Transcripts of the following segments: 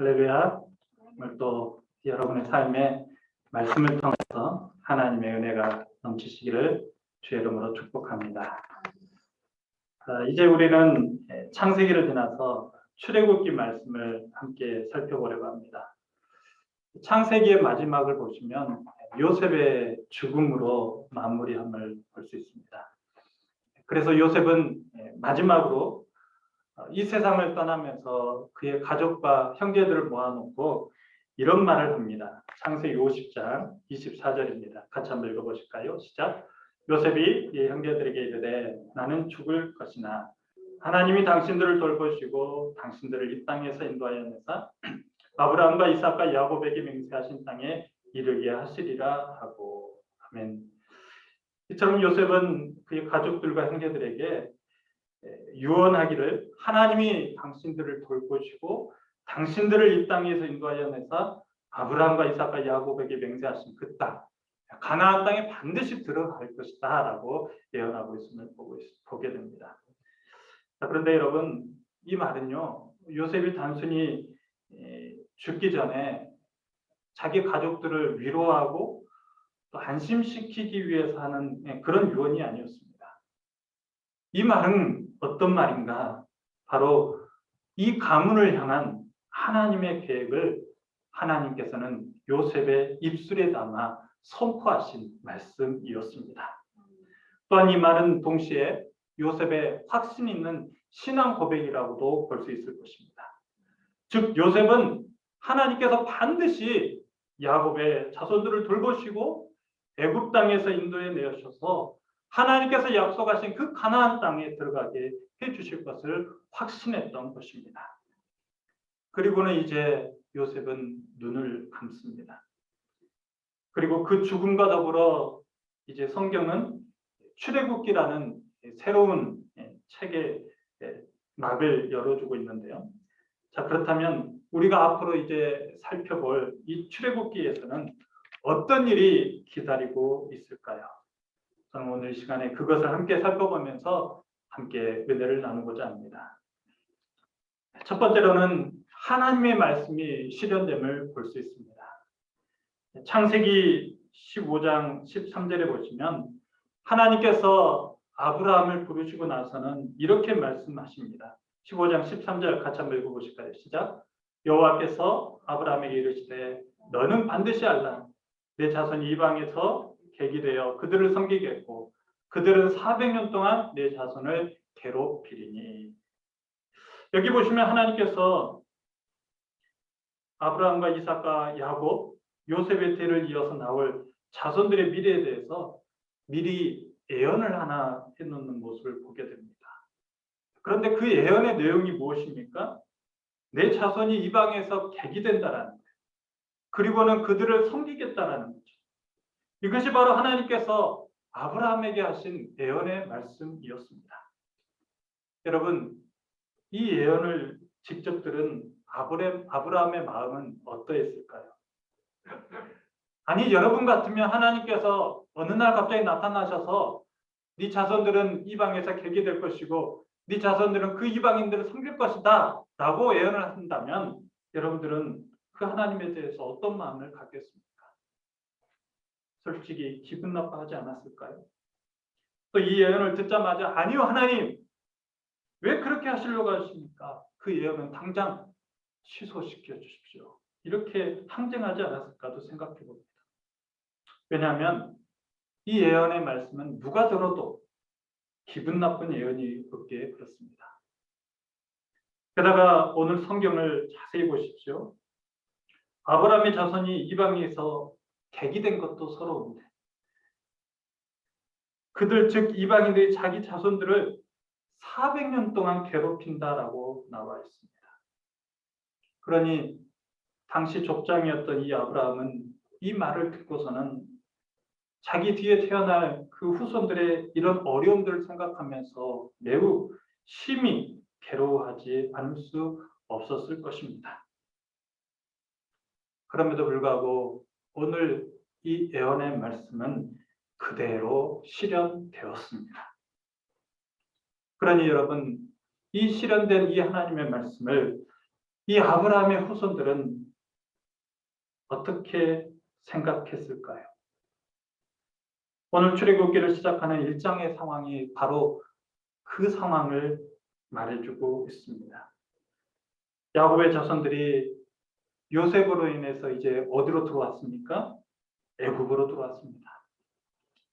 할렐루야. 오늘 또 여러분의 삶에 말씀을 통해서 하나님의 은혜가 넘치시기를 주의 이름으로 축복합니다. 이제 우리는 창세기를 지나서 출애굽기 말씀을 함께 살펴보려고 합니다. 창세기의 마지막을 보시면 요셉의 죽음으로 마무리함을 볼 수 있습니다. 그래서 요셉은 마지막으로 이 세상을 떠나면서 그의 가족과 형제들을 모아놓고 이런 말을 합니다. 창세기 50장 24절입니다. 같이 한번 읽어보실까요? 시작. 요셉이 이 형제들에게 이르되 나는 죽을 것이나 하나님이 당신들을 돌보시고 당신들을 이 땅에서 인도하여내사 아브라함과 이삭과 야곱에게 맹세하신 땅에 이르게 하시리라 하고. 아멘. 이처럼 요셉은 그의 가족들과 형제들에게 유언하기를 하나님이 당신들을 돌보시고 당신들을 이 땅에서 인도하여 내사 아브라함과 이삭과 야곱에게 맹세하신 그 땅, 가나안 땅에 반드시 들어갈 것이다 라고 예언하고 있음을 보게 됩니다. 그런데 여러분, 이 말은요, 요셉이 단순히 죽기 전에 자기 가족들을 위로하고 또 안심시키기 위해서 하는 그런 유언이 아니었습니다. 이 말은 어떤 말인가? 바로 이 가문을 향한 하나님의 계획을 하나님께서는 요셉의 입술에 담아 선포하신 말씀이었습니다. 또한 이 말은 동시에 요셉의 확신 있는 신앙 고백이라고도 볼 수 있을 것입니다. 즉 요셉은 하나님께서 반드시 야곱의 자손들을 돌보시고 애굽 땅에서 인도해 내셔서 하나님께서 약속하신 그 가나안 땅에 들어가게 해주실 것을 확신했던 것입니다. 그리고는 이제 요셉은 눈을 감습니다. 그리고 그 죽음과 더불어 이제 성경은 출애굽기라는 새로운 책의 막을 열어주고 있는데요. 자, 그렇다면 우리가 앞으로 이제 살펴볼 이 출애굽기에서는 어떤 일이 기다리고 있을까요? 저는 오늘 시간에 그것을 함께 살펴보면서 함께 은혜를 나누고자 합니다. 첫 번째로는 하나님의 말씀이 실현됨을 볼 수 있습니다. 창세기 15장 13절에 보시면 하나님께서 아브라함을 부르시고 나서는 이렇게 말씀하십니다. 15장 13절 같이 한번 읽어보실까요? 시작. 여호와께서 아브라함에게 이르시되 너는 반드시 알라. 내 자손이 이방에서 객이 되어 그들을 섬기겠고 그들은 400년 동안 내 자손을 괴롭히리니. 여기 보시면 하나님께서 아브라함과 이삭과 야곱, 요셉의 뒤를 이어서 나올 자손들의 미래에 대해서 미리 예언을 하나 해놓는 모습을 보게 됩니다. 그런데 그 예언의 내용이 무엇입니까? 내 자손이 이방에서 객이 된다라는 거예요. 그리고는 그들을 섬기겠다라는 거죠. 이것이 바로 하나님께서 아브라함에게 하신 예언의 말씀이었습니다. 여러분, 이 예언을 직접 들은 아브라함의 마음은 어떠했을까요? 아니, 여러분 같으면 하나님께서 어느 날 갑자기 나타나셔서 네 자손들은 이방에서 객이 될 것이고 네 자손들은 그 이방인들을 섬길 것이다 라고 예언을 한다면 여러분들은 그 하나님에 대해서 어떤 마음을 갖겠습니까? 솔직히 기분 나빠하지 않았을까요? 또 이 예언을 듣자마자 아니요 하나님 왜 그렇게 하시려고 하십니까? 그 예언은 당장 취소시켜 주십시오. 이렇게 항쟁하지 않았을까도 생각해 봅니다. 왜냐하면 이 예언의 말씀은 누가 들어도 기분 나쁜 예언이 없기에 그렇습니다. 게다가 오늘 성경을 자세히 보십시오. 아브라함의 자손이 이방에서 객이 된 것도 서러운데 그들 즉 이방인들이 자기 자손들을 400년 동안 괴롭힌다라고 나와 있습니다. 그러니 당시 족장이었던 이 아브라함은 이 말을 듣고서는 자기 뒤에 태어날 그 후손들의 이런 어려움들을 생각하면서 매우 심히 괴로워하지 않을 수 없었을 것입니다. 그럼에도 불구하고 오늘 이 예언의 말씀은 그대로 실현되었습니다. 그러니 여러분, 이 실현된 이 하나님의 말씀을 이 아브라함의 후손들은 어떻게 생각했을까요? 오늘 출애굽기를 시작하는 1장의 상황이 바로 그 상황을 말해주고 있습니다. 야곱의 자손들이 요셉으로 인해서 이제 어디로 들어왔습니까? 애굽으로 들어왔습니다.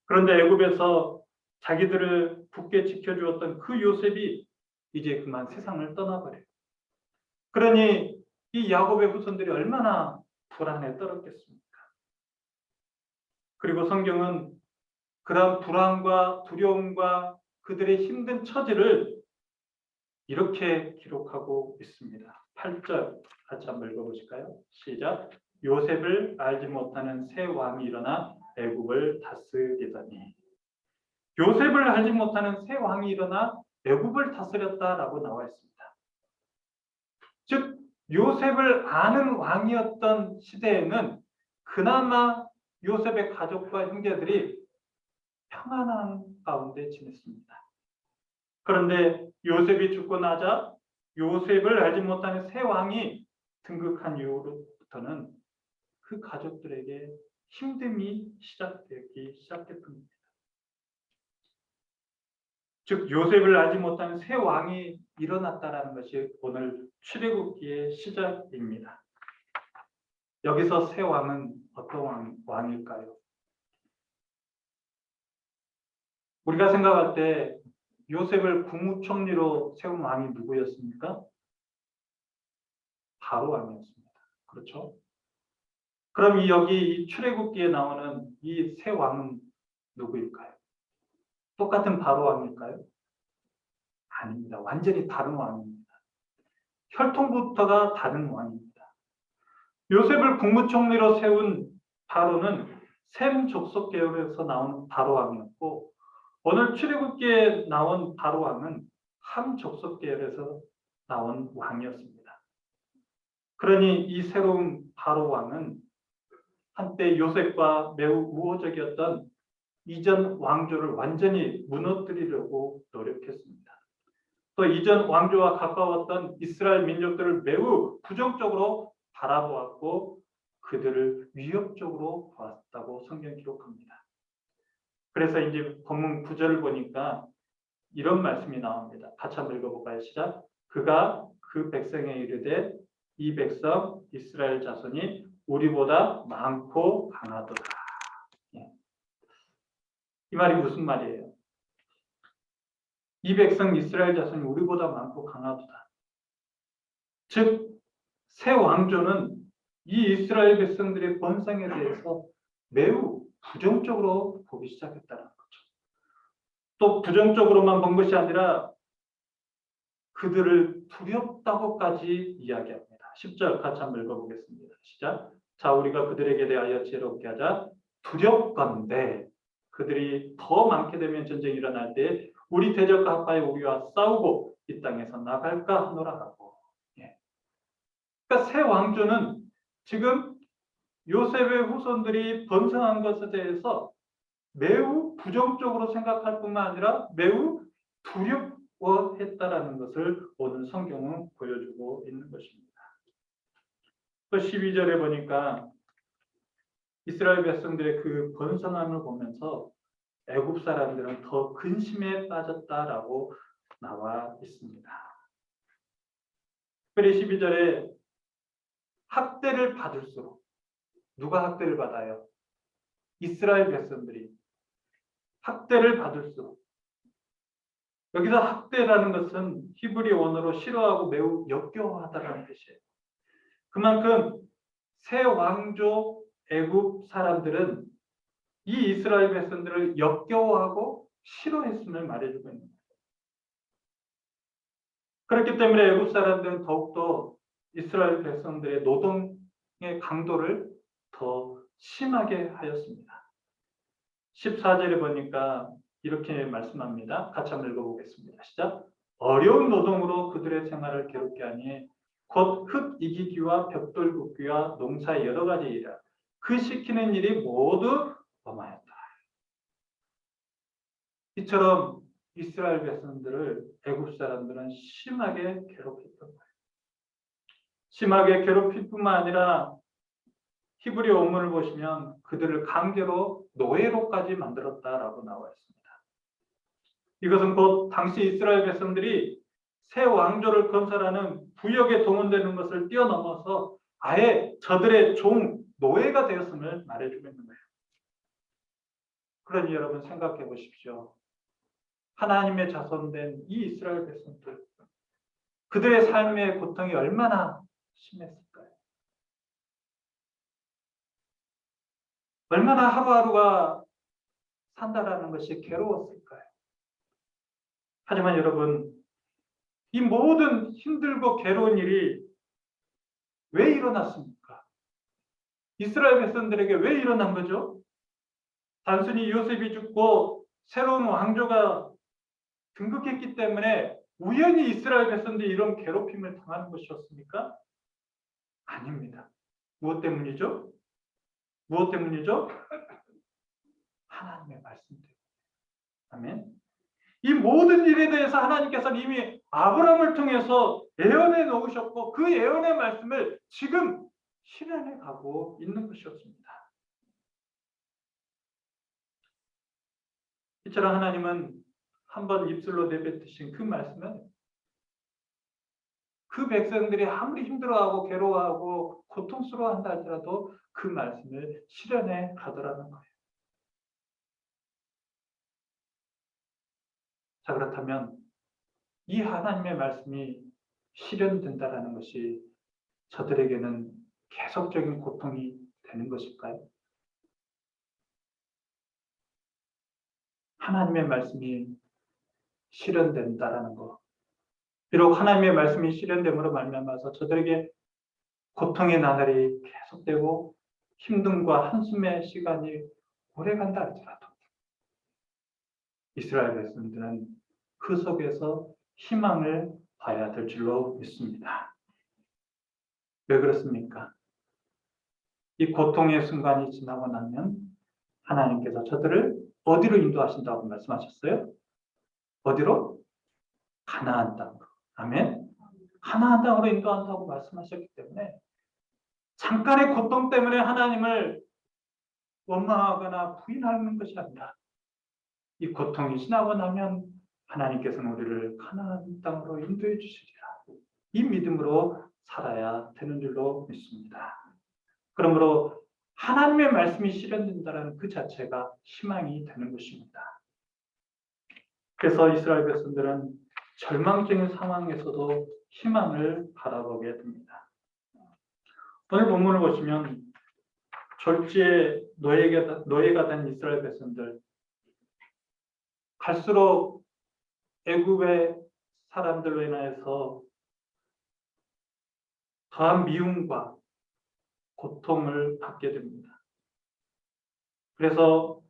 그런데 애굽에서 자기들을 굳게 지켜주었던 그 요셉이 이제 그만 세상을 떠나버려요. 그러니 이 야곱의 후손들이 얼마나 불안에 떨었겠습니까? 그리고 성경은 그런 불안과 두려움과 그들의 힘든 처지를 이렇게 기록하고 있습니다. 8절 같이 한번 읽어보실까요? 시작. 요셉을 알지 못하는 새 왕이 일어나 애굽을 다스리더니. 요셉을 알지 못하는 새 왕이 일어나 애굽을 다스렸다라고 나와 있습니다. 즉 요셉을 아는 왕이었던 시대에는 그나마 요셉의 가족과 형제들이 평안한 가운데 지냈습니다. 그런데 요셉이 죽고 나자 요셉을 알지 못하는 새 왕이 등극한 이후로부터는 그 가족들에게 힘듦이 시작되기 시작했습니다. 즉 요셉을 알지 못하는 새 왕이 일어났다라는 것이 오늘 출애굽기의 시작입니다. 여기서 새 왕은 어떤 왕일까요? 우리가 생각할 때 요셉을 국무총리로 세운 왕이 누구였습니까? 바로 왕이었습니다. 그렇죠? 그럼 여기 이 출애굽기에 나오는 이 새 왕은 누구일까요? 똑같은 바로 왕일까요? 아닙니다. 완전히 다른 왕입니다. 혈통부터가 다른 왕입니다. 요셉을 국무총리로 세운 바로는 셈 족속 계열에서 나온 바로 왕이었고 오늘 출애굽기에 나온 바로 왕은 함 족속 계열에서 나온 왕이었습니다. 그러니 이 새로운 바로 왕은 한때 요셉과 매우 우호적이었던 이전 왕조를 완전히 무너뜨리려고 노력했습니다. 또 이전 왕조와 가까웠던 이스라엘 민족들을 매우 부정적으로 바라보았고 그들을 위협적으로 보았다고 성경 기록합니다. 그래서 이제 본문 9절을 보니까 이런 말씀이 나옵니다. 같이 한번 읽어볼까요? 시작. 그가 그 백성에 이르되 이 백성 이스라엘 자손이 우리보다 많고 강하도다. 이 말이 무슨 말이에요? 이 백성 이스라엘 자손이 우리보다 많고 강하도다. 즉 새 왕조는 이 이스라엘 백성들의 번성에 대해서 매우 부정적으로 보기 시작했다는 거죠. 또 부정적으로만 본 것이 아니라 그들을 두렵다고까지 이야기합니다. 10절 같이 한번 읽어보겠습니다. 시작. 자, 우리가 그들에게 대하여 지혜롭게 하자. 두렵건대 그들이 더 많게 되면 전쟁이 일어날 때 우리 대적과 합하여 우리와 싸우고 이 땅에서 나갈까 하노라 하고. 그러니까 새 왕조는 지금 요셉의 후손들이 번성한 것에 대해서 매우 부정적으로 생각할 뿐만 아니라 매우 두려워했다라는 것을 오늘 성경은 보여주고 있는 것입니다. 또 12절에 보니까 이스라엘 백성들의 그 번성함을 보면서 애굽 사람들은 더 근심에 빠졌다라고 나와 있습니다. 특별히 12절에 학대를 받을수록 누가 학대를 받아요? 이스라엘 백성들이 학대를 받을수록 여기서 학대라는 것은 히브리 원어로 싫어하고 매우 역겨워하다는 뜻이에요. 그만큼 새 왕조 애굽 사람들은 이 이스라엘 백성들을 역겨워하고 싫어했음을 말해주고 있는 거예요. 그렇기 때문에 애굽 사람들은 더욱더 이스라엘 백성들의 노동의 강도를 더 심하게 하였습니다. 14절에 보니까 이렇게 말씀합니다. 같이 한번 읽어보겠습니다. 시작. 어려운 노동으로 그들의 생활을 괴롭게 하니 곧 흙 이기기와 벽돌 굽기와 농사의 여러 가지 일이라 그 시키는 일이 모두 범하였다. 이처럼 이스라엘 백성들을 애굽 사람들은 심하게 괴롭혔던 거예요. 심하게 괴롭힐 뿐만 아니라 히브리 원문을 보시면 그들을 강제로 노예로까지 만들었다라고 나와 있습니다. 이것은 곧 당시 이스라엘 백성들이 새 왕조를 건설하는 부역에 동원되는 것을 뛰어넘어서 아예 저들의 종, 노예가 되었음을 말해주고 있는 거예요. 그러니 여러분 생각해 보십시오. 하나님의 자손된 이 이스라엘 백성들, 그들의 삶의 고통이 얼마나 심했을까요? 얼마나 하루하루가 산다라는 것이 괴로웠을까요? 하지만 여러분, 이 모든 힘들고 괴로운 일이 왜 일어났습니까? 이스라엘 백성들에게 왜 일어난 거죠? 단순히 요셉이 죽고 새로운 왕조가 등극했기 때문에 우연히 이스라엘 백성들이 이런 괴롭힘을 당하는 것이었습니까? 아닙니다. 무엇 때문이죠? 무엇 때문이죠? 하나님의 말씀 때문에. 아멘. 이 모든 일에 대해서 하나님께서는 이미 아브라함을 통해서 예언해 놓으셨고 그 예언의 말씀을 지금 실현해 가고 있는 것이었습니다. 이처럼 하나님은 한번 입술로 내뱉으신 그 말씀은 그 백성들이 아무리 힘들어하고 괴로워하고 고통스러워한다 할지라도 그 말씀을 실현해 가더라는 거예요. 자, 그렇다면 이 하나님의 말씀이 실현된다라는 것이 저들에게는 계속적인 고통이 되는 것일까요? 하나님의 말씀이 실현된다라는 것. 비록 하나님의 말씀이 실현됨으로 말미암아서 저들에게 고통의 나날이 계속되고 힘듦과 한숨의 시간이 오래간다 할지라도 이스라엘 백성들은 그 속에서 희망을 봐야 될 줄로 믿습니다. 왜 그렇습니까? 이 고통의 순간이 지나고 나면 하나님께서 저들을 어디로 인도하신다고 말씀하셨어요? 어디로? 가나안 땅으로. 아멘. 가나안 땅으로 인도한다고 말씀하셨기 때문에 잠깐의 고통 때문에 하나님을 원망하거나 부인하는 것이 아니라 이 고통이 지나고 나면 하나님께서는 우리를 가나안 땅으로 인도해 주시리라. 이 믿음으로 살아야 되는 줄로 믿습니다. 그러므로 하나님의 말씀이 실현된다는 그 자체가 희망이 되는 것입니다. 그래서 이스라엘 백성들은 절망적인 상황에서도 희망을 바라보게 됩니다. 오늘 본문을 보시면 졸지에 노예가 된 이스라엘 백성들, 갈수록 애굽의 사람들로 인하여서 더한 미움과 고통을 받게 됩니다. 그래서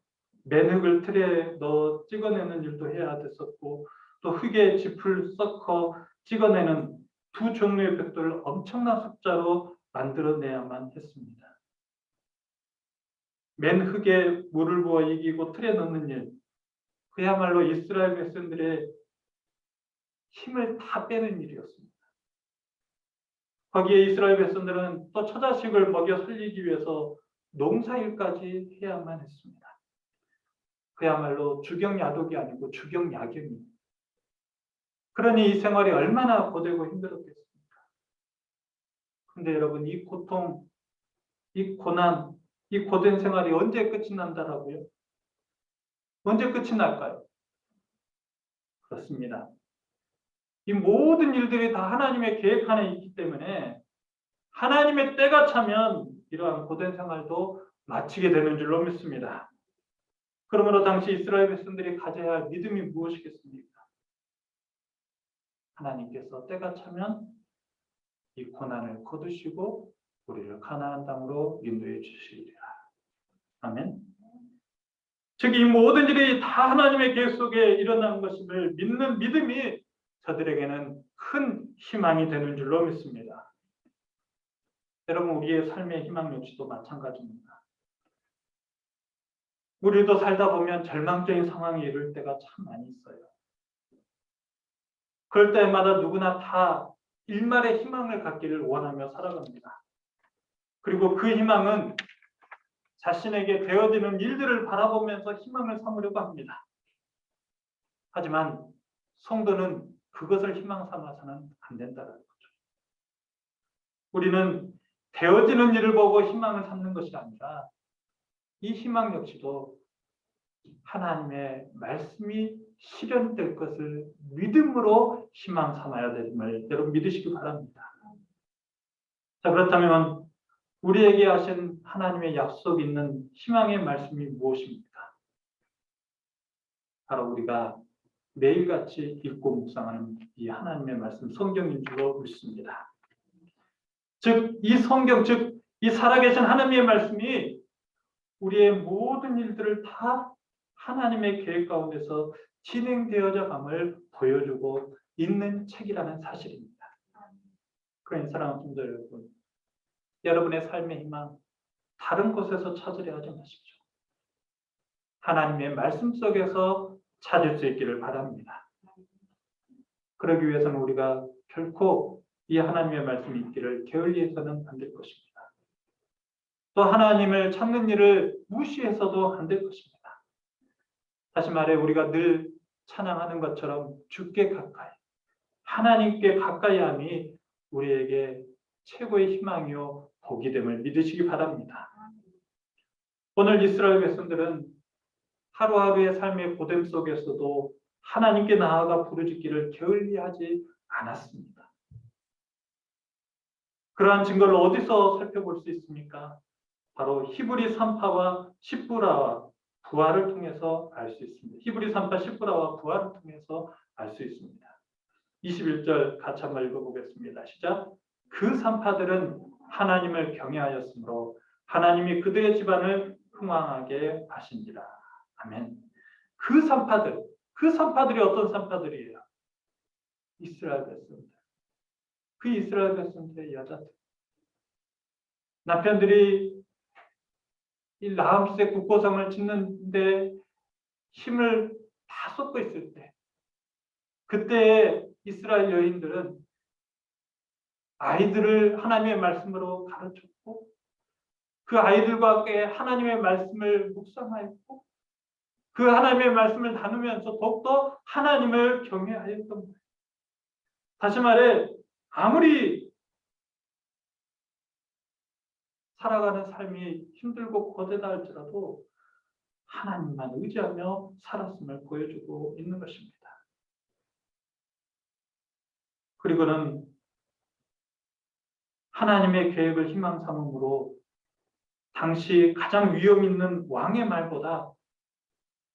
맨흙을 틀에 넣어 찍어내는 일도 해야 됐었고 또 흙에 짚을 썩어 찍어내는 두 종류의 벽돌을 엄청난 숫자로 만들어내야만 했습니다. 맨흙에 물을 부어 이기고 틀에 넣는 일, 그야말로 이스라엘 백성들의 힘을 다 빼는 일이었습니다. 거기에 이스라엘 백성들은 또 처자식을 먹여 살리기 위해서 농사일까지 해야만 했습니다. 그야말로 주경야독이 아니고 주경야경입니다. 그러니 이 생활이 얼마나 고되고 힘들었겠습니까? 그런데 여러분, 이 고통, 이 고난, 이 고된 생활이 언제 끝이 난다라고요? 언제 끝이 날까요? 그렇습니다. 이 모든 일들이 다 하나님의 계획 안에 있기 때문에 하나님의 때가 차면 이러한 고된 생활도 마치게 되는 줄로 믿습니다. 그러므로 당시 이스라엘 백성들이 가져야 할 믿음이 무엇이겠습니까? 하나님께서 때가 차면 이 고난을 거두시고 우리를 가나안 땅으로 인도해 주시리라. 아멘. 즉 이 모든 일이 다 하나님의 계획 속에 일어난 것임을 믿는 믿음이 저들에게는 큰 희망이 되는 줄로 믿습니다. 여러분, 우리의 삶의 희망 역시도 마찬가지입니다. 우리도 살다 보면 절망적인 상황에 이를 때가 참 많이 있어요. 그럴 때마다 누구나 다 일말의 희망을 갖기를 원하며 살아갑니다. 그리고 그 희망은 자신에게 되어지는 일들을 바라보면서 희망을 삼으려고 합니다. 하지만 성도는 그것을 희망 삼아서는 안 된다는 거죠. 우리는 되어지는 일을 보고 희망을 삼는 것이 아니라 이 희망 역시도 하나님의 말씀이 실현될 것을 믿음으로 희망 삼아야 됨을 여러분 믿으시기 바랍니다. 자, 그렇다면 우리에게 하신 하나님의 약속 있는 희망의 말씀이 무엇입니까? 바로 우리가 매일같이 읽고 묵상하는 이 하나님의 말씀 성경인 줄로 믿습니다. 즉, 이 성경, 즉 이 살아계신 하나님의 말씀이 우리의 모든 일들을 다 하나님의 계획 가운데서 진행되어져 감을 보여주고 있는 책이라는 사실입니다. 그러니 사랑하는 성도 여러분, 여러분의 삶의 희망 다른 곳에서 찾으려 하지 마십시오. 하나님의 말씀 속에서 찾을 수 있기를 바랍니다. 그러기 위해서는 우리가 결코 이 하나님의 말씀이 있기를 게을리해서는 안 될 것입니다. 또 하나님을 찾는 일을 무시해서도 안 될 것입니다. 다시 말해 우리가 늘 찬양하는 것처럼 주께 가까이, 하나님께 가까이 함이 우리에게 최고의 희망이요 복이 됨을 믿으시기 바랍니다. 오늘 이스라엘 백성들은 하루하루의 삶의 고됨 속에서도 하나님께 나아가 부르짖기를 게을리하지 않았습니다. 그러한 증거를 어디서 살펴볼 수 있습니까? 바로 히브리 3파와 10부라와 부활을 통해서 알 수 있습니다. 히브리 3파 10부라와 부활을 통해서 알 수 있습니다. 21절 같이 한번 읽어보겠습니다. 시작. 그 3파들은 하나님을 경외하였으므로 하나님이 그들의 집안을 흥왕하게 하신지라. 아멘. 그 3파들이 어떤 3파들이에요? 이스라엘 백성들. 그 이스라엘 백성들의 여자들. 남편들이 이 라암스의 국보성을 짓는데 힘을 다 쏟고 있을 때, 그때 이스라엘 여인들은 아이들을 하나님의 말씀으로 가르쳤고, 그 아이들과 함께 하나님의 말씀을 묵상하였고, 그 하나님의 말씀을 나누면서 더욱더 하나님을 경외하였던 거예요. 다시 말해, 아무리 살아가는 삶이 힘들고 고되다 할지라도 하나님만 의지하며 살았음을 보여주고 있는 것입니다. 그리고는 하나님의 계획을 희망 삼음으로 당시 가장 위험 있는 왕의 말보다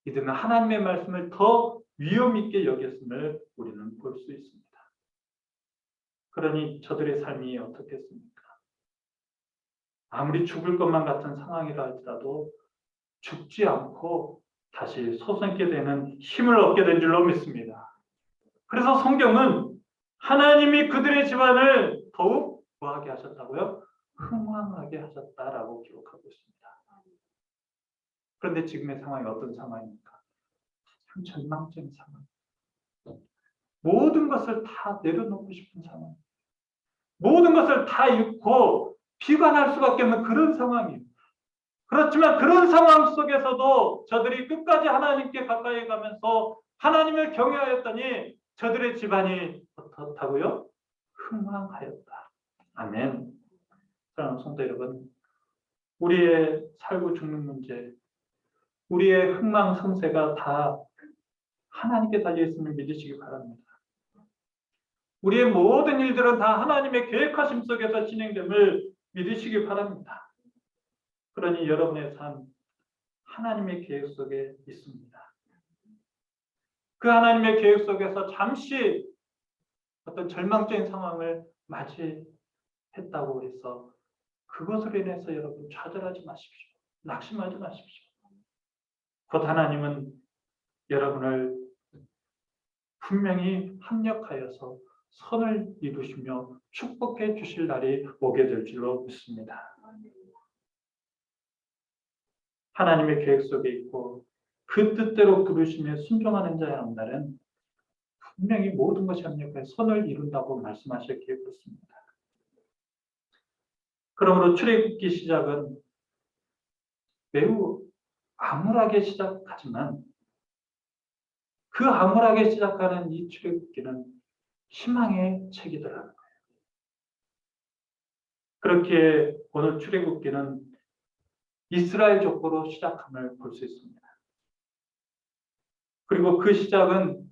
이들은 하나님의 말씀을 더 위험 있게 여겼음을 우리는 볼 수 있습니다. 그러니 저들의 삶이 어떻겠습니까? 아무리 죽을 것만 같은 상황이라 할지라도 죽지 않고 다시 솟게 되는 힘을 얻게 된 줄로 믿습니다. 그래서 성경은 하나님이 그들의 집안을 더욱 뭐하게 하셨다고요? 흥왕하게 하셨다라고 기록하고 있습니다. 그런데 지금의 상황이 어떤 상황입니까? 참 절망적인 상황. 모든 것을 다 내려놓고 싶은 상황. 모든 것을 다 잃고 비관할 수밖에 없는 그런 상황이에요. 그렇지만 그런 상황 속에서도 저들이 끝까지 하나님께 가까이 가면서 하나님을 경외하였더니 저들의 집안이 어떻다고요? 흥왕하였다. 아멘. 사랑하는 성도 여러분, 우리의 살고 죽는 문제, 우리의 흥망성쇠가 다 하나님께 달려있음을 믿으시기 바랍니다. 우리의 모든 일들은 다 하나님의 계획하심 속에서 진행됨을 믿으시기 바랍니다. 그러니 여러분의 삶, 하나님의 계획 속에 있습니다. 그 하나님의 계획 속에서 잠시 어떤 절망적인 상황을 맞이했다고 해서 그것으로 인해서 여러분 좌절하지 마십시오. 낙심하지 마십시오. 곧 하나님은 여러분을 분명히 합력하여서 선을 이루시며 축복해 주실 날이 오게 될 줄로 믿습니다. 하나님의 계획 속에 있고 그 뜻대로 부르심에 순종하는 자의 날은 분명히 모든 것이 합력하여 선을 이룬다고 말씀하셨기에 그렇습니다. 그러므로 출애굽기 시작은 매우 암울하게 시작하지만 그 암울하게 시작하는 이 출애굽기는 희망의 책이더라는 거예요. 그렇게 오늘 출애굽기는 이스라엘 족보로 시작함을 볼 수 있습니다. 그리고 그 시작은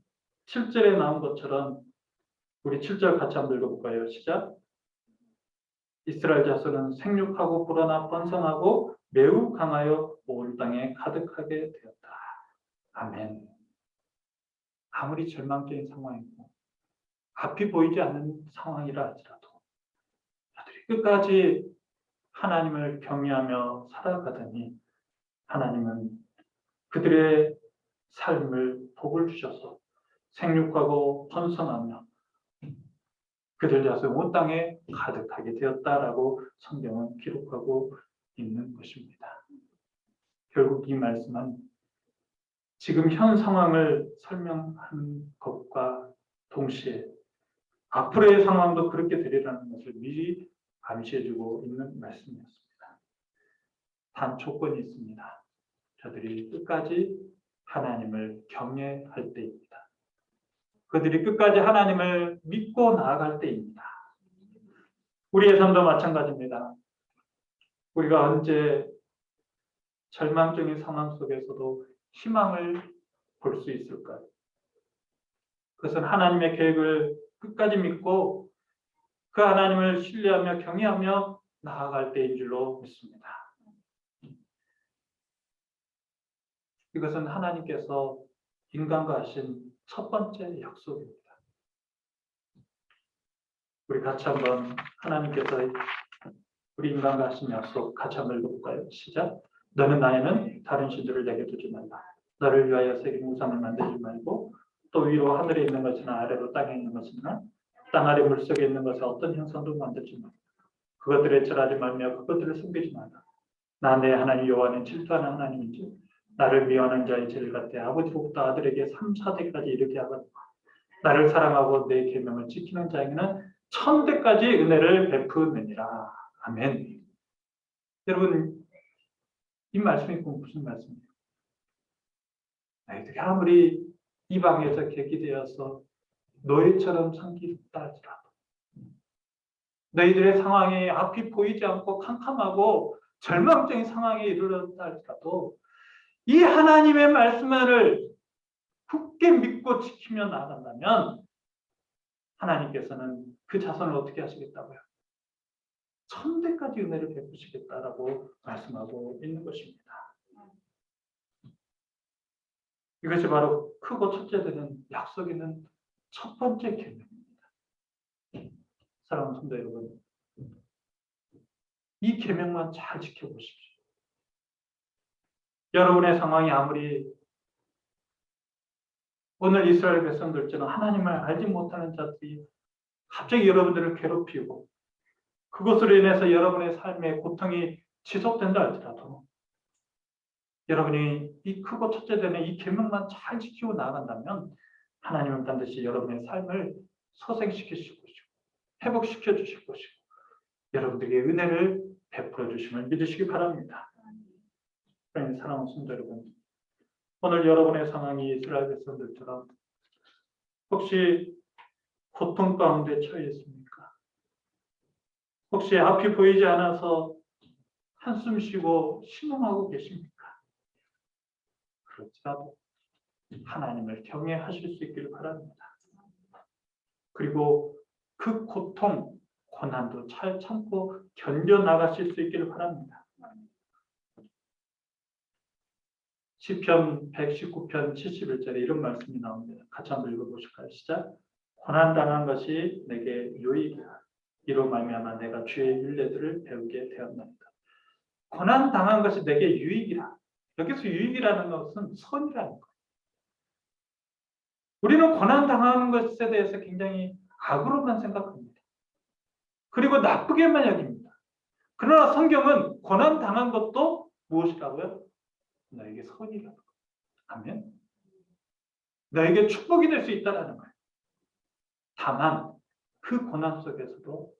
7절에 나온 것처럼 우리 7절 같이 한번 읽어볼까요? 시작. 이스라엘 자손은 생육하고 불어나 번성하고 매우 강하여 온 땅에 가득하게 되었다. 아멘. 아무리 절망적인 상황이고 앞이 보이지 않는 상황이라 할지라도 그들이 끝까지 하나님을 경외하며 살아가더니 하나님은 그들의 삶을 복을 주셔서 생육하고 번성하며 그들 자손 온 땅에 가득하게 되었다라고 성경은 기록하고 있는 것입니다. 결국 이 말씀은 지금 현 상황을 설명하는 것과 동시에 앞으로의 상황도 그렇게 되리라는 것을 미리 암시해주고 있는 말씀이었습니다. 단 조건이 있습니다. 저들이 끝까지 하나님을 경외할 때입니다. 그들이 끝까지 하나님을 믿고 나아갈 때입니다. 우리의 삶도 마찬가지입니다. 우리가 언제 절망적인 상황 속에서도 희망을 볼 수 있을까요? 그것은 하나님의 계획을 끝까지 믿고 그 하나님을 신뢰하며 경외하며 나아갈 때인 줄로 믿습니다. 이것은 하나님께서 인간과 하신 첫 번째 약속입니다. 우리 같이 한번 하나님께서 우리 인간과 하신 약속 같이 한번 읽어볼까요? 시작. 너는 나에는 다른 신들을 내게 두지 말라. 너를 위하여 새긴 우상을 만들지 말고 또 위로 하늘에 있는 것이나 아래로 땅에 있는 것이나 땅 아래 물속에 있는 것에 어떤 형상도 만들지 말라. 그것들에 절하지 말며 그것들을 숨기지 말라. 나 내 하나님 여호와는 질투하는 하나님인지 나를 미워하는 자의 죄를 갖대 아버지로부터 아들에게 3, 4대까지 이르게 하거니와 나를 사랑하고 내 계명을 지키는 자에게는 1000대까지 은혜를 베푸느니라. 아멘. 여러분 이 말씀이 무슨 말씀이에요? 너희들이 아무리 이방에서 객기되어서 노예처럼 섬기다 할지라도 너희들의 상황이 앞이 보이지 않고 캄캄하고 절망적인 상황에 이르렀다 할지라도 이 하나님의 말씀을 굳게 믿고 지키며 나아간다면 하나님께서는 그 자손을 어떻게 하시겠다고요? 1000대까지 은혜를 베푸시겠다라고 말씀하고 있는 것입니다. 이것이 바로 크고 첫째 되는 약속 있는 첫 번째 계명입니다. 사랑하는 성도 여러분, 이 계명만 잘 지켜보십시오. 여러분의 상황이 아무리 오늘 이스라엘 백성들처럼 하나님을 알지 못하는 자들이 갑자기 여러분들을 괴롭히고 그것으로 인해서 여러분의 삶에 고통이 지속된다 할지라도 여러분이 이 크고 첫째 되는 이 계명만 잘 지키고 나아간다면 하나님은 반드시 여러분의 삶을 소생시키실 것이고 회복시켜 주실 것이고 여러분들에게 은혜를 베풀어 주심을 믿으시기 바랍니다. 사랑하는 성도 여러분, 오늘 여러분의 상황이 이스라엘 백성들처럼 혹시 고통 가운데 처해 있습니까? 혹시 앞이 보이지 않아서 한숨 쉬고 신음하고 계십니까? 그렇지라도 하나님을 경외하실 수 있기를 바랍니다. 그리고 그 고통, 고난도 잘 참고 견뎌나가실 수 있기를 바랍니다. 시편 119편 71절에 이런 말씀이 나옵니다. 같이 한번 읽어보실까요? 시작. 고난당한 것이 내게 유익이라. 이로 말미암아 내가 주의 율례들을 배우게 되었나이다. 고난당한 것이 내게 유익이라. 여기서 유익이라는 것은 선이라는 거예요. 우리는 고난당하는 것에 대해서 굉장히 악으로만 생각합니다. 그리고 나쁘게만 여깁니다. 그러나 성경은 고난당한 것도 무엇이라고요? 너에게 선이라고. 아멘. 너에게 축복이 될 수 있다는 거예요. 다만 그 고난 속에서도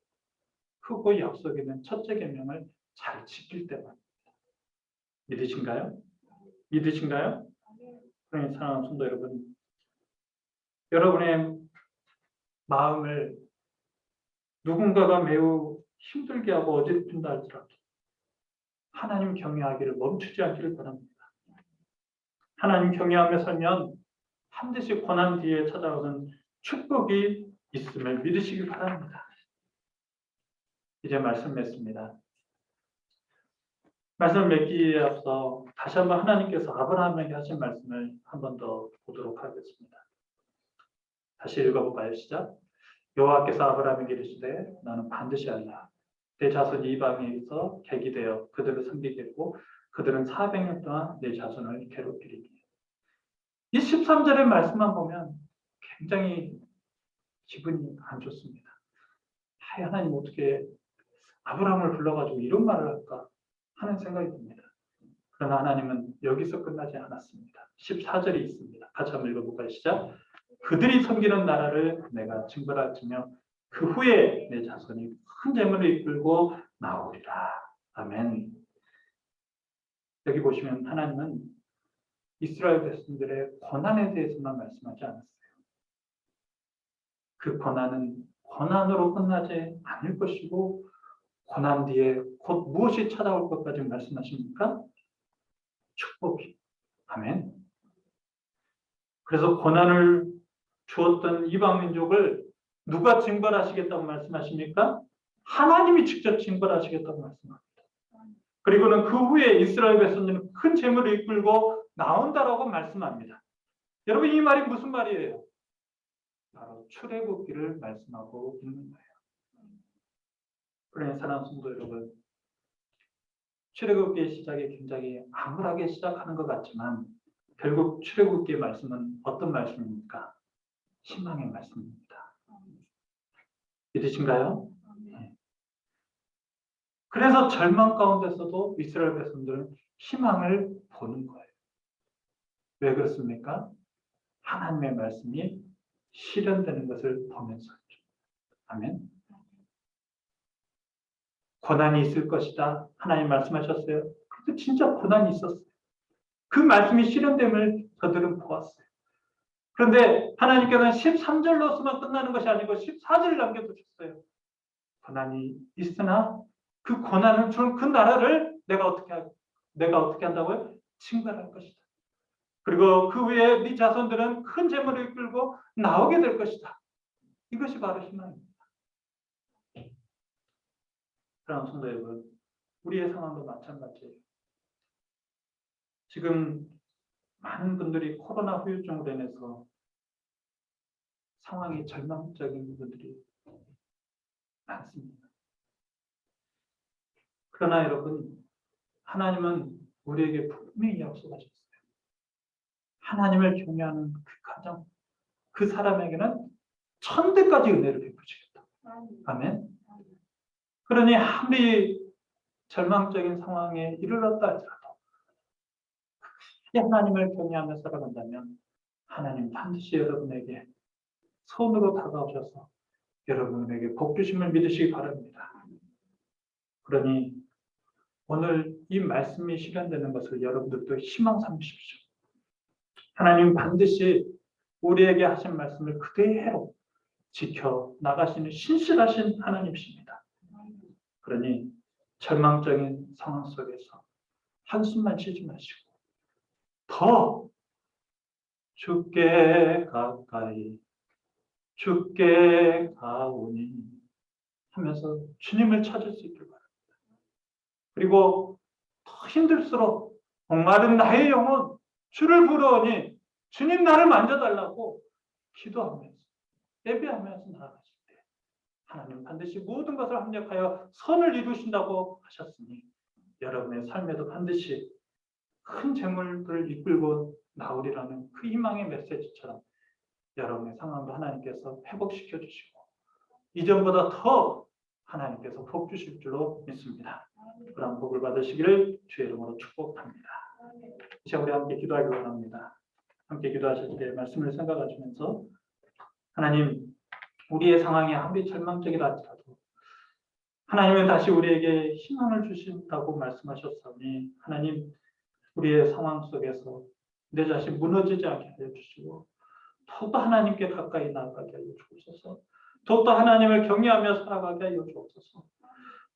크고 약속 있는 첫째 계명을 잘 지킬 때만. 믿으신가요? 믿으신가요? 그러니 사랑하는 성도 여러분, 여러분의 마음을 누군가가 매우 힘들게 하고 어지럽힌다 할지라도 하나님 경외하기를 멈추지 않기를 바랍니다. 하나님 경외하며 살면 반드시 고난 뒤에 찾아오는 축복이 있음을 믿으시기 바랍니다. 이제 말씀 맺습니다. 말씀을 맺기에 앞서 다시 한번 하나님께서 아브라함에게 하신 말씀을 한 번 더 보도록 하겠습니다. 다시 읽어볼까요? 시작. 여호와께서 아브라함에게 이르시되 너는 반드시 알라. 내 자손이 이방에서 객이 되어 그들을 섬기겠고 그들은 400년 동안 내 자손을 괴롭히리니. 이 13절의 말씀만 보면 굉장히 기분이 안 좋습니다. 하나님 어떻게 아브라함을 불러가지고 이런 말을 할까 하는 생각이 듭니다. 그러나 하나님은 여기서 끝나지 않았습니다. 14절이 있습니다. 같이 한번 읽어볼까요? 시작. 그들이 섬기는 나라를 내가 징벌할지며 그 후에 내 자손이 큰 재물을 이끌고 나오리라. 아멘. 여기 보시면 하나님은 이스라엘 백성들의 고난에 대해서만 말씀하지 않았어요. 그 고난은 고난으로 끝나지 않을 것이고 고난 뒤에 곧 무엇이 찾아올 것까지 말씀하십니까? 축복이. 아멘. 그래서 고난을 주었던 이방 민족을 누가 징벌하시겠다고 말씀하십니까? 하나님이 직접 징벌하시겠다고 말씀합니다. 그리고는 그 후에 이스라엘 백성들은 큰 재물을 이끌고 나온다라고 말씀합니다. 여러분 이 말이 무슨 말이에요? 바로 출애굽기를 말씀하고 있는 거예요. 그러니 사랑하는 성도 여러분, 출애굽기의 시작이 굉장히 암울하게 시작하는 것 같지만 결국 출애굽기의 말씀은 어떤 말씀입니까? 희망의 말씀입니다. 믿으신가요? 네. 그래서 절망 가운데서도 이스라엘 백성들은 희망을 보는 거예요. 왜 그렇습니까? 하나님의 말씀이 실현되는 것을 보면서죠. 아멘. 고난이 있을 것이다. 하나님 말씀하셨어요. 그런데 진짜 고난이 있었어요. 그 말씀이 실현됨을 저들은 보았어요. 그런데 하나님께서는 13절로서만 끝나는 것이 아니고 14절을 남겨두셨어요. 고난이 있으나 그 고난을 준 그 나라를 내가 어떻게 한다고요? 징벌할 것이다. 그리고 그 후에 네 자손들은 큰 재물을 이끌고 나오게 될 것이다. 이것이 바로 희망입니다. 사랑하는 성도 여러분, 우리의 상황도 마찬가지예요. 지금 많은 분들이 코로나 후유증으로 인해서 상황이 절망적인 분들이 많습니다. 그러나 여러분, 하나님은 우리에게 분명히 약속하셨어요. 하나님을 경외하는 그 가정, 그 사람에게는 천대까지 은혜를 베푸시겠다. 아멘. 그러니 아무리 절망적인 상황에 이르렀다 할지라도 하나님을 경외하며 살아간다면 하나님 반드시 여러분에게 손으로 다가오셔서 여러분에게 복 주심을 믿으시기 바랍니다. 그러니 오늘 이 말씀이 실현되는 것을 여러분들도 희망 삼으십시오. 하나님 반드시 우리에게 하신 말씀을 그대로 지켜 나가시는 신실하신 하나님이십니다. 그러니 절망적인 상황 속에서 한숨만 쉬지 마시고 더 주께 가까이 주께 가오니 하면서 주님을 찾을 수 있길 바랍니다. 그리고 더 힘들수록 목마른 나의 영혼 주를 부르오니 주님 나를 만져달라고 기도하면서 예배하면서 나아가실 때 하나님 반드시 모든 것을 합력하여 선을 이루신다고 하셨으니 여러분의 삶에도 반드시 큰 재물을 이끌고 나오리라는 그 희망의 메시지처럼 여러분의 상황도 하나님께서 회복시켜 주시고 이전보다 더 하나님께서 복 주실 줄로 믿습니다. 그런 복을 받으시기를 주의 이름으로 축복합니다. 이제 우리 함께 기도하기 원합니다. 함께 기도하실 때 말씀을 생각하시면서 하나님 우리의 상황이 아무리 절망적이라 할지라도 하나님은 다시 우리에게 희망을 주신다고 말씀하셨사오니 하나님 우리의 상황 속에서 내 자신 무너지지 않게 하여 주시고 더욱더 하나님께 가까이 나아가게 하여 주옵소서. 더욱더 하나님을 경외하며 살아가게 하여 주옵소서.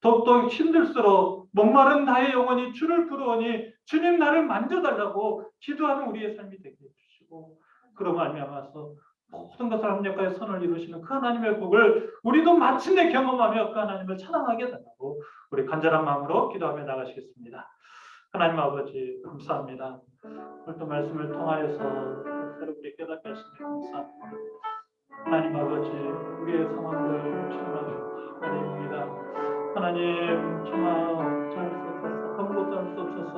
더욱더 힘들수록 목마른 나의 영혼이 주를 부르오니 주님 나를 만져달라고 기도하는 우리의 삶이 되게 해주시고 그로 말미암아서 모든 것을 합력하여 선을 이루시는 그 하나님의 복을 우리도 마침내 경험하며 그 하나님을 찬양하게 달라고 우리 간절한 마음으로 기도하며 나가시겠습니다. 하나님 아버지 감사합니다. 오늘 또 말씀을 통하여서 여러분께 깨닫게 하시니 감사합니다. 하나님 아버지 우리의 상황을 주님하고 하나님입니다. 하나님 정말 잘 수 없어서 아무것도 할 수 없어서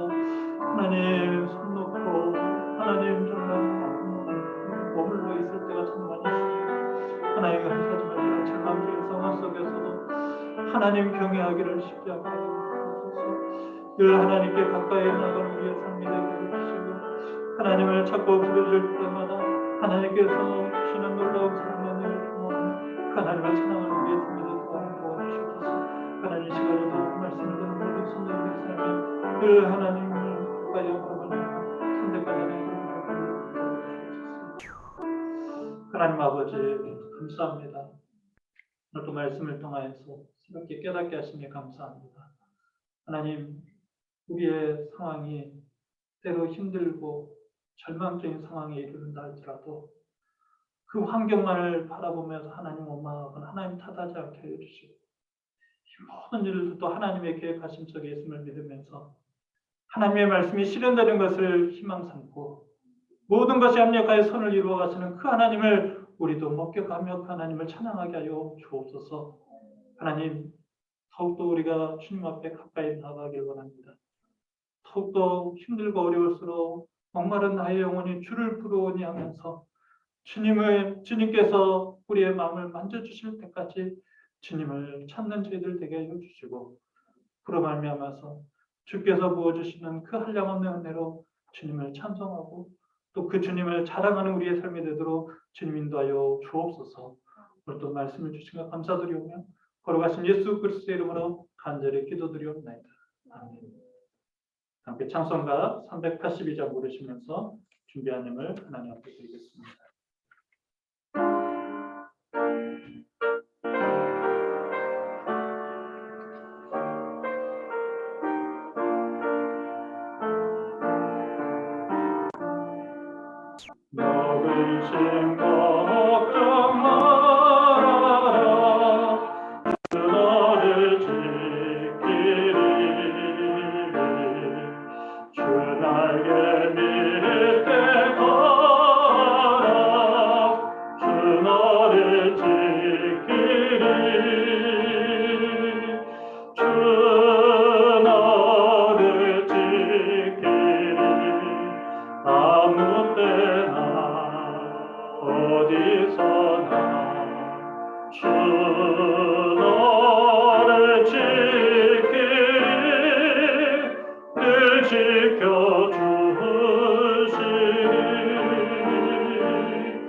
하나님 손 놓고 하나님 정말 머물러 있을 때가 참 많이 있습니다. 하나님 하지만 이런 절망적인 상황 속에서도 하나님 경외하기를 쉽지 않게 하옵소서. 늘 하나님께 가까이 나가는 우리의 삶이 되게 해주시고 하나님을 찾고 부르실 때마다 하나님께서 주시는 놀라운 사랑의 은혜를 통하여 하나님을 찬양하는 우리의 삶이 되도록 도와주시옵소서. 하나님 시간에도 말씀을 듣는 모든 성도님의 삶이 늘 하나님을 가까이 하고 선택하지 않는 하나님 아버지 감사합니다. 오늘 또 말씀을 통하여서 새롭게 깨닫게 하시니 감사합니다. 하나님 우리의 상황이 때로 힘들고 절망적인 상황에 이르는다 할지라도 그 환경만을 바라보면서 하나님 원망하거나 하나님 탓하지 않게 해주시고 모든 일들도 하나님의 계획하심 속에 있음을 믿으면서 하나님의 말씀이 실현되는 것을 희망 삼고 모든 것이 합력하여 선을 이루어 가시는 그 하나님을 우리도 목격하며 그 하나님을 찬양하게 하여 주옵소서. 하나님 더욱더 우리가 주님 앞에 가까이 나아가길 원합니다. 더욱더 힘들고 어려울수록 목마른 나의 영혼이 주를 부르오니 하면서 주님께서 우리의 마음을 만져주실 때까지 주님을 찾는 저희들 되게 하여 주시고 그로 말미암아서 주께서 부어주시는 그 한량없는 은혜로 주님을 찬송하고 또 그 주님을 자랑하는 우리의 삶이 되도록 주님 인도하여 주옵소서. 오늘 또 말씀을 주신 것 감사드리오며 걸어가신 예수 그리스도의 이름으로 간절히 기도드리옵나이다. 아멘. 함께 찬송가 382장 부르시면서 준비한 힘을 하나님 앞에 드리겠습니다. 너희신 걱정 말아라 주 너를 지키리 주 날개 밑에 걸어라 주 너를 지키리 주 너를 지키리 아무 때나 어디서나 주 너를 지키리 늘 지켜주시리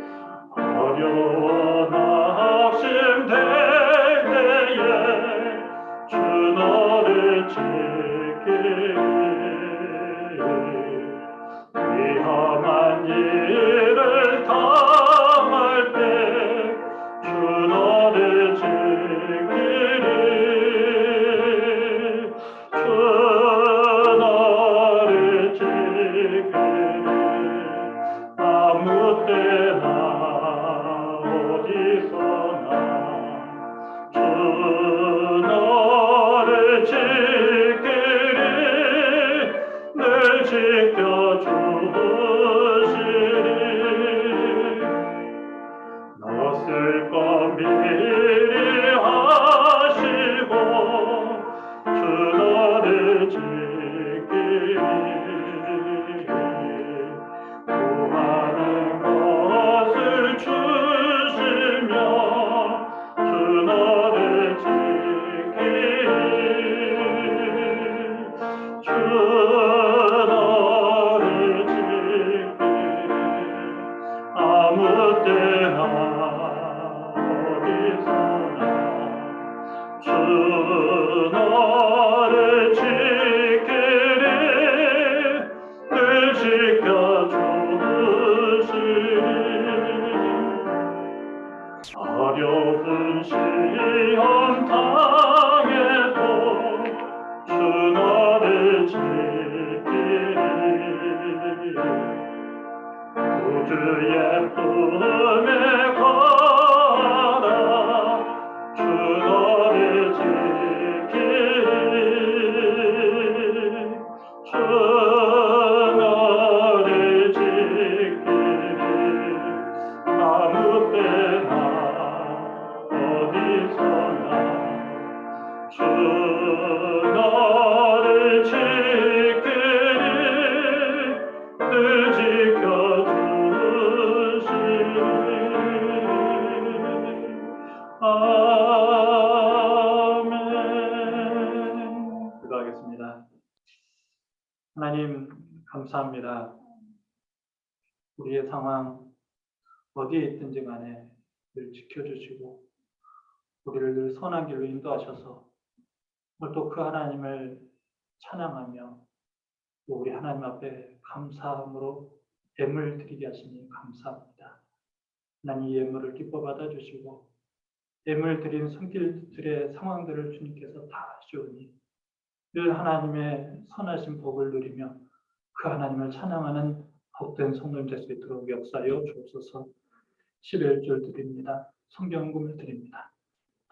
어려워 낙심될 때에 주 너를 지키리 위험한 일을 당할 때 주 너를 지키리 주 너를 지키리 아무 때나 어디서나 주 너를 지키리 늘 지켜주시리 낯설 것 미리 하시고 주 너를 지키리 구하는 것을 주시며 주 너를 지키리 주 너를 지키리 아무 때나 어디서나 시험 당해도 주 너를 지키리 구주의 품에 가라 주 너를 지키리 주 너를 지키리 아무 때나 어디서나 주 너를 지키리 늘 지켜주시리 아멘. 기도하겠습니다. 하나님 감사합니다. 우리의 상황 어디에 있든지 간에 늘 지켜주시고 우리를 늘 선한 길로 인도하셔서 또 그 하나님을 찬양하며 우리 하나님 앞에 감사함으로 예물 드리게 하시니 감사합니다. 하나님 이 예물을 기뻐 받아주시고 예물 드린 손길들의 상황들을 주님께서 다 아시오니 늘 하나님의 선하신 복을 누리며 그 하나님을 찬양하는 복된 성도님 될 수 있도록 역사하여 주옵소서. 11절 드립니다. 성경금을 드립니다.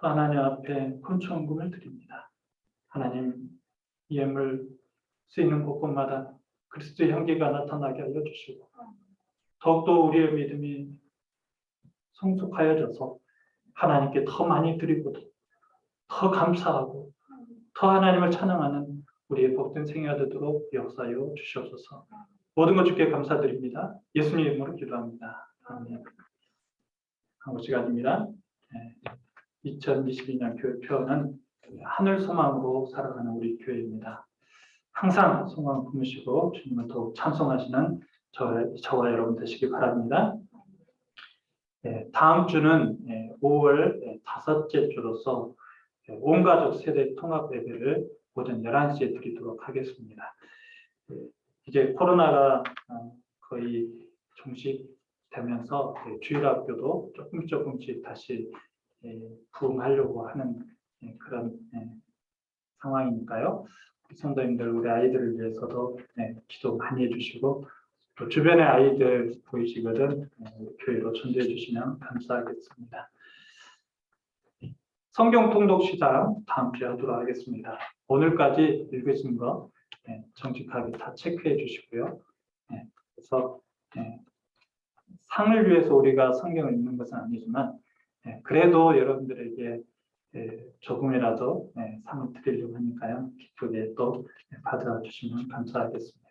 또 하나님 앞에 kun천금을 드립니다. 하나님 이 예물 쓰이는 곳곳마다 그리스도의 향기가 나타나게 하여 주시고 더욱더 우리의 믿음이 성숙하여져서 하나님께 더 많이 드리고 더 감사하고 더 하나님을 찬양하는 우리의 복된 생애가 되도록 역사하여 주시옵소서. 모든 것 주께 감사드립니다. 예수님 이름으로 기도합니다. 아멘. 한국 시간입니다. 2022년 교회표는 하늘 소망으로 살아가는 우리 교회입니다. 항상 소망을 품으시고 주님을 더욱 찬송하시는 저와 여러분 되시기 바랍니다. 다음 주는 5월 5째 주로서 온가족 세대 통합 예배를 오전 11시에 드리도록 하겠습니다. 이제 코로나가 거의 종식되면서 주일학교도 조금씩 다시 부흥하려고 하는 그런 상황이니까요. 성도님들 우리 아이들을 위해서도 기도 많이 해주시고 또 주변의 아이들 보이시거든 교회로 전도해 주시면 감사하겠습니다. 성경 통독 시작 다음 주에 하도록 하겠습니다. 오늘까지 읽으신 거 정직하게 다 체크해 주시고요. 그래서 상을 위해서 우리가 성경을 읽는 것은 아니지만 그래도 여러분들에게 조금이라도 상을 드리려고 하니까요. 기쁘게 또 받아주시면 감사하겠습니다.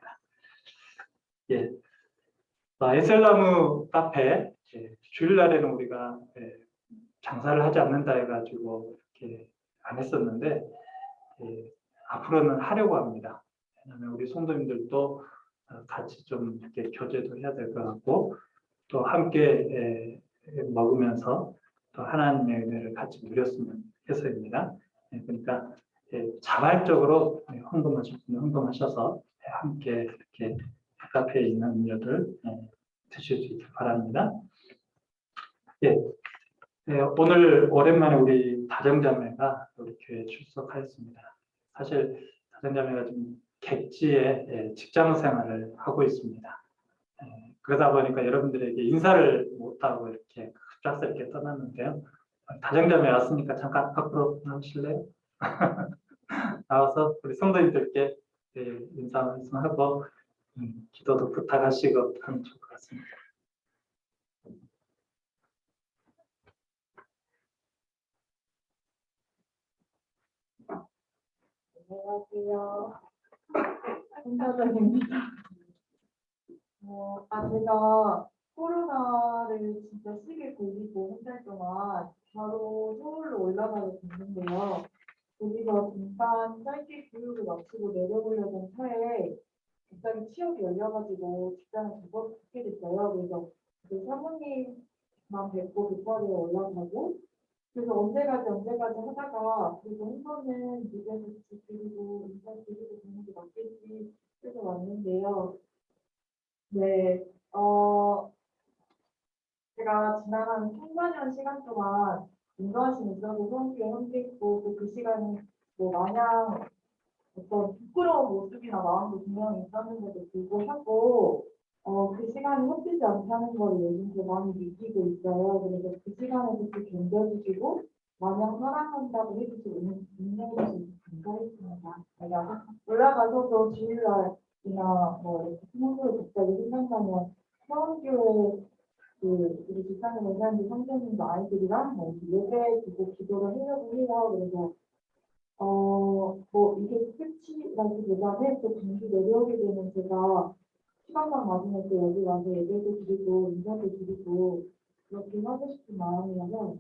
에셀나무 카페 주일날에는 우리가 장사를 하지 않는다 해가지고 이렇게 안 했었는데 앞으로는 하려고 합니다. 왜냐하면 우리 성도님들도 같이 좀 이렇게 교제도 해야 될 것 같고 또 함께 먹으면서 또 하나님의 은혜를 같이 누렸으면 해서입니다. 그러니까 자발적으로 헌금하실 분은 헌금하셔서 함께 이렇게 카페에 있는 음료들 드실 수 있길 바랍니다. 오늘 오랜만에 우리 다정자매가 우리 교회에 출석하였습니다. 사실 다정자매가 좀 객지에 직장 생활을 하고 있습니다. 그러다 보니까 여러분들에게 인사를 못하고 이렇게 갑작스럽게 떠났는데요. 다정자매 왔으니까 잠깐 앞으로 나오실래요? 나와서 우리 성도님들께 인사 말씀하고 기도도 부탁하시고 하면 좋을 것 같습니다. 안녕하세요. 홍사장입니다. 제가 코로나를 진짜 시게 걸리고 한 달 동안 바로 서울로 올라가게 됐는데요. 거기서 잠깐 짧게 교육을 마치고 내려오려던 차에 갑자기 취업이 열려가지고 직장을 두 번 붙게 됐어요. 그래서 그 사모님만 뵙고 급하게 올라가고 그래서 언제까지 하다가 그래서 한 번은 무대에서 드리고 인사 드리고 그런 게 맞겠지 해서 왔는데요. 제가 지난 한 3~4년 시간 동안 인도하심이 있어서 소원교회 함께 있고 또 그 시간이 뭐 마냥 어떤 부끄러운 모습이나 마음도 분명히 있었는데도 불구하고 그 시간이 헛되지 않다는 걸 요즘 더 많이 느끼고 있어요. 그래서 그 시간에도 또 견뎌주시고 마냥 사랑한다고 해주시고 응원해주셔서 감사했습니다. 제가 올라가서도 주일날이나 뭐 이렇게 성도를 갑자기 생각나면 서원교회 우리 지상의 원장님 선생님도 아이들이랑 뭐 예배 드리고 기도를 하려고 해요. 그래서 뭐 이게 끝이라기보다는 또 경기 내려오게 되면 제가 시간만 맞으면 또 여기 와서 예배도 드리고 인사도 드리고 그렇게 하고 싶은 마음이라서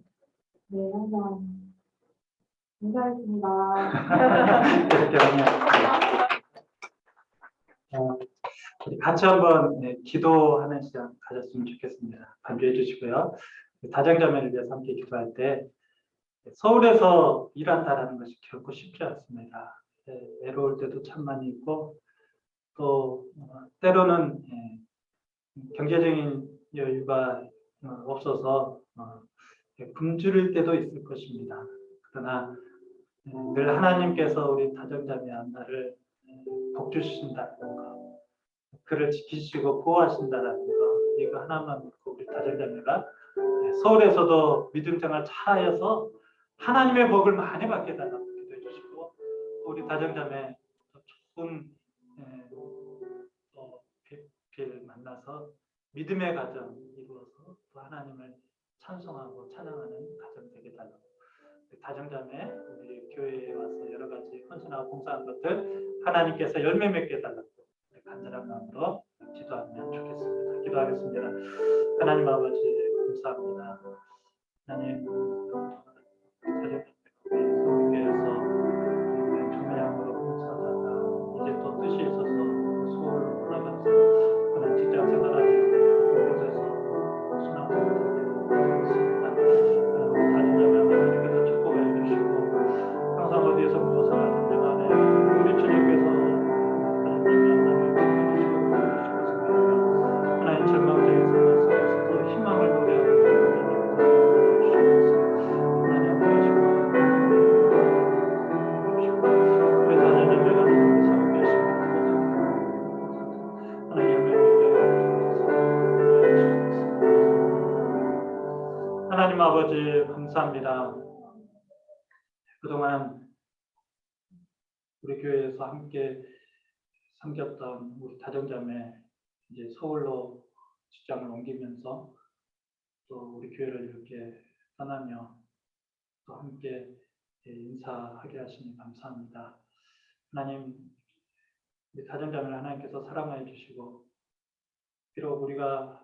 네 항상 감사했습니다. 이렇게 하면 우리 같이 한번 기도하는 시간 가졌으면 좋겠습니다. 반주해 주시고요. 다정자매를 위해서 함께 기도할 때 서울에서 일한다라는 것이 결코 쉽지 않습니다. 외로울 때도 참 많이 있고 또 때로는 경제적인 여유가 없어서 굶주릴 때도 있을 것입니다. 그러나 늘 하나님께서 우리 다정자매 한나를 복주신다는 것, 그를 지키시고 보호하신다는 것, 이거 하나만 믿고 우리 다정자매가 서울에서도 믿음 생활 잘하여서 하나님의 복을 많이 받게 달라고 기도해 주시고 우리 다정자매 좋은 길 만나서 믿음의 가정 이루어서 또 하나님을 찬송하고 찬양하는 가정 되게 달라고 다정자매 우리 교회에 와서 여러 가지 헌신하고 봉사한 것들 하나님께서 열매 맺게 달라고 간절한 마음으로 기도하면 좋겠습니다. 기도하겠습니다. 하나님 아버지 감사합니다. 하나님 성교회에서 종양으로 봉사하다가 이제 또 뜻이 있어서 서울로 올라가서 하나님 직장 생활하는 곳에서 순환하게 되었습니다. 다정자매 하나님께서 축복해 주시고 항상 어디에서 무엇을 하든지 간에 우리 주님께서 하나님 절망적인 상황 속에서도 희망을 노래하는 하나님 함께하시고 우리 다정자매가 하나님께 살고 계십니다. 하나님 아버지 감사합니다. 그동안 우리 교회에서 함께 섬겼던 우리 다정자매 이제 서울로 직장을 옮기면서 또 우리 교회를 이렇게 떠나며 또 함께 인사하게 하시니 감사합니다. 하나님 우리 다정자매를 하나님께서 사랑하여 주시고 비록 우리가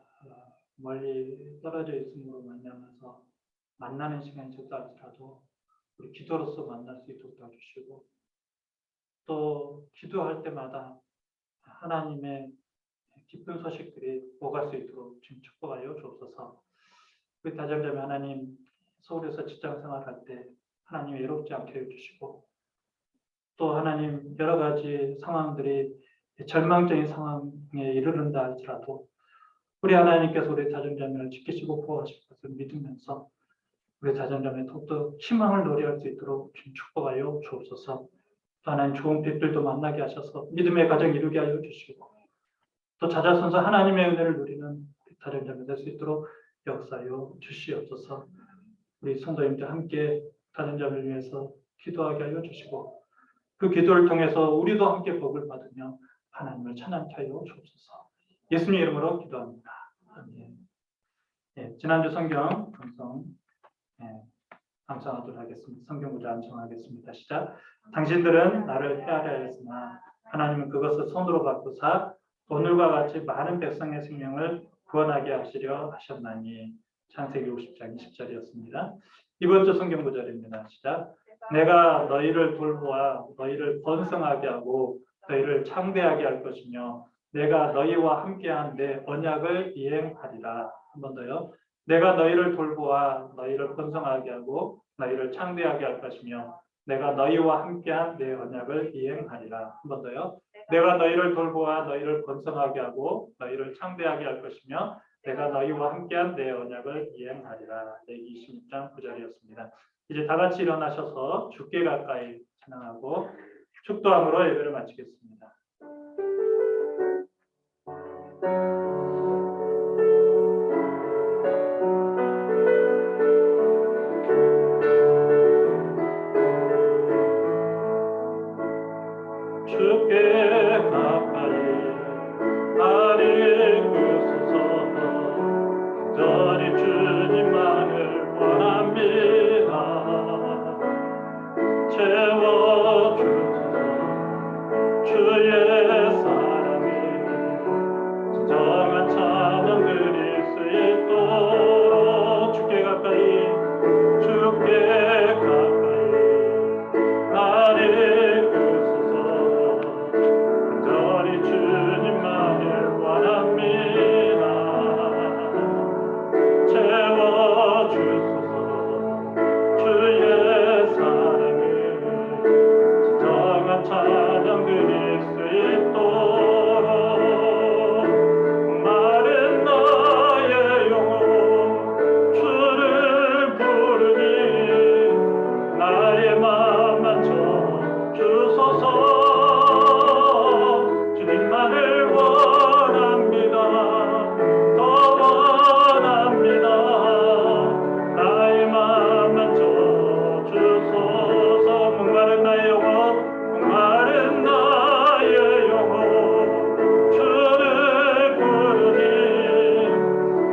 멀리 떨어져 있음으로 말미암아서 만나는 시간이 적다할지라도 우리 기도로서 만날 수 있도록 도와주시고 또 기도할 때마다 하나님의 기쁜 소식들이 오갈 수 있도록 지금 축복하여 주옵소서. 우리 다정자매 하나님 서울에서 직장 생활할 때 하나님 외롭지 않게 해주시고 또 하나님 여러 가지 상황들이 절망적인 상황에 이르른다 할지라도 우리 하나님께서 우리 다정자매를 지키시고 보호하실 것을 믿으면서 우리 다정자매 더욱더 희망을 노래할 수 있도록 지금 축복하여 주옵소서. 또 하나님 좋은 빛들도 만나게 하셔서 믿음의 가정 이루게 하여 주시고 또 자자손손 하나님의 은혜를 누리는 다정자매 될 수 있도록 역사하여 주시옵소서. 우리 성도님들 함께 다정자매를 위해서 기도하게 하여 주시고 그 기도를 통해서 우리도 함께 복을 받으며 하나님을 찬양케 하여 주옵소서. 예수님 이름으로 기도합니다. 아멘. 지난주 성경 감성 감상하도록 하겠습니다. 성경 구절 암송하겠습니다. 시작. 당신들은 나를 헤아려 했으나 하나님은 그것을 손으로 바꾸사 오늘과 같이 많은 백성의 생명을 구원하게 하시려 하셨나니. 창세기 50장 20절이었습니다. 이번 주 성경 구절입니다. 시작. 내가 너희를 돌보아 너희를 번성하게 하고 너희를 창대하게 할 것이며 내가 너희와 함께한 내 언약을 이행하리라. 한 번 더요. 내가 너희를 돌보아 너희를 번성하게 하고 너희를 창대하게 할 것이며 내가 너희와 함께한 내 언약을 이행하리라. 한 번 더요. 내가 너희를 돌보아 너희를 번성하게 하고 너희를 창대하게 할 것이며 내가 너희와 함께한 내 언약을 이행하리라. 레위기 26장 9절이었습니다. 이제 다 같이 일어나셔서 주께 가까이 찬양하고 축도함으로 예배를 마치겠습니다. 주께 가까이 아뢰구소서. 간절히 주님만을 원합니다. 채워주소서. 주의 사랑이 진정한 찬양 드릴 수 있도록 주께 가까이 아뢰구소서. 간절히 주님만을 원합니다. 채워주소서. 주의 사랑을 진정한 찬양 드릴 수 있도록 마른 나의 영혼 주를 부르니 나의 맘 만져 주소서. 주님만을 원합니다. 더 원합니다. 나의 맘 만져 주소서. 목마른 나의 영혼 목마른 나의 영혼 주를 부르니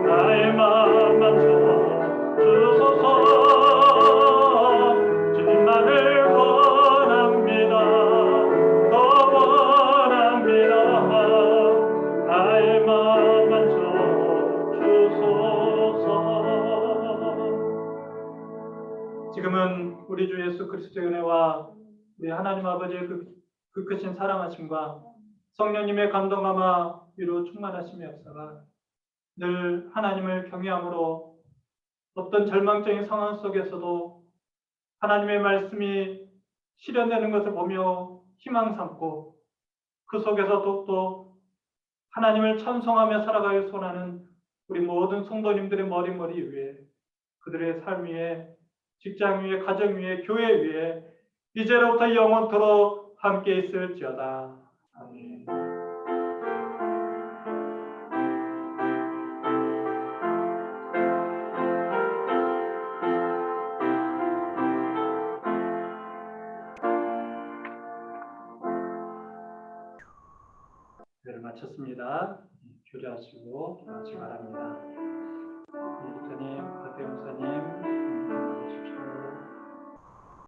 나의 맘 만져 주소서. 주님만을 원합니다. 더 원합니다. 나의 맘 만져 주소서. 지금은 우리 주 예수 그리스도의 은혜와 우리 하나님 아버지의 그 크신 사랑하심과 성령님의 감동함과 위로 충만하심의 역사가 늘 하나님을 경외함으로 어떤 절망적인 상황 속에서도 하나님의 말씀이 실현되는 것을 보며 희망 삼고 그 속에서 또 하나님을 찬송하며 살아가길 소원하는 우리 모든 성도님들의 머리 위에 그들의 삶 위에 직장 위에 가정 위에 교회 위에 이제로부터 영원토록 함께 있을지어다. 아멘. 예배를 마쳤습니다. 교제하시고 기도하시기 바랍니다.